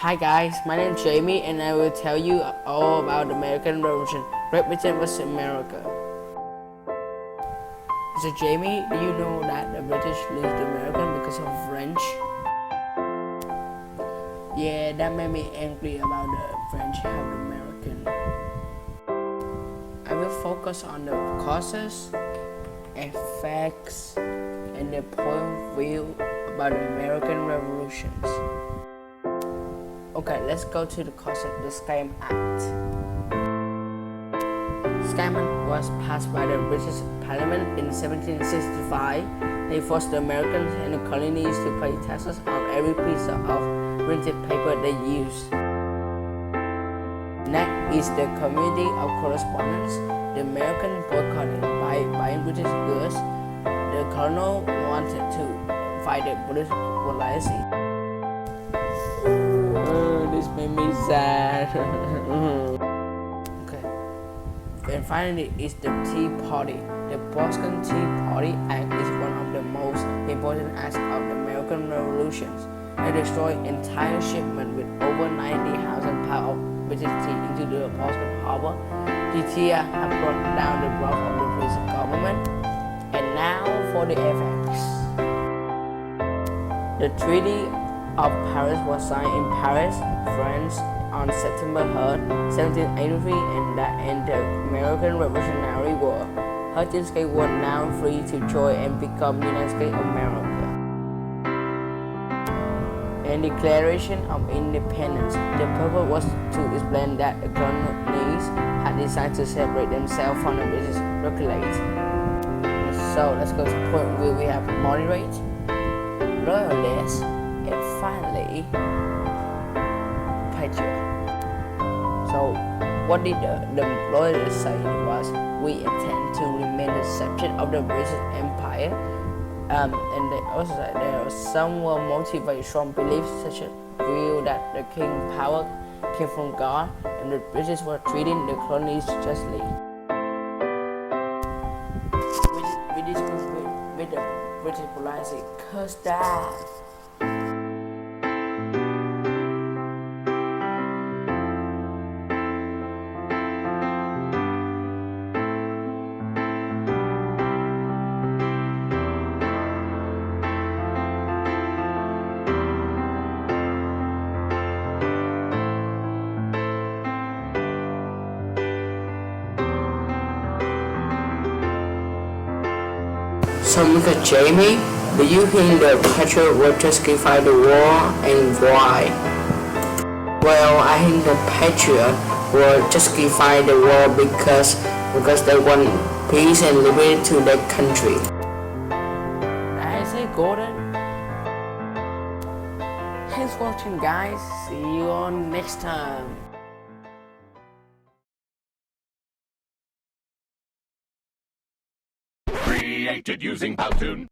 Hi guys, my name is Jamie and I will tell you all about the American Revolution. Great Britain versus America. So Jamie, do you know that the British lose to American because of French? Yeah, that made me angry about the French help the American. I will focus on the causes, effects, and the point of view about the American revolutions. Okay, let's go to the cause of the Scam Act. Scam Act was passed by the British Parliament in 1765. They forced the Americans and the colonies to pay taxes on every piece of printed paper they used. Next is the community of correspondence. The Americans boycotted by buying British goods. The colonel wanted to fight the British policy. This made me sad. Okay. And finally is the Tea Party. The Boston Tea Party Act is one of the most important acts of the American Revolutions. It destroyed entire shipment with over 90,000 pounds of British tea into the Boston harbor. The tea have brought down the growth of the British government. And now for the effects. The Treaty of Paris was signed in Paris, France on September 3rd, 1783, and that ended the American Revolutionary War. 13 states were now free to join and become United States of America. And Declaration of Independence. The purpose was to explain that the colonies had decided to separate themselves from the British regulates. So let's go to point where we have moderate, loyalists, and finally, patriot. So, what did the loyalists say was, we intend to remain the subject of the British Empire. And they also said there some were motivated from beliefs such as view that the king's power came from God and the British were treating the colonies justly. With the British policy, curse that. So Mr. Jamie, do you think the patriot will justify the war and why? Well, I think the patriot will justify the war because they want peace and liberty to their country. I say golden. Thanks for watching guys. See you on next time. Created using Powtoon.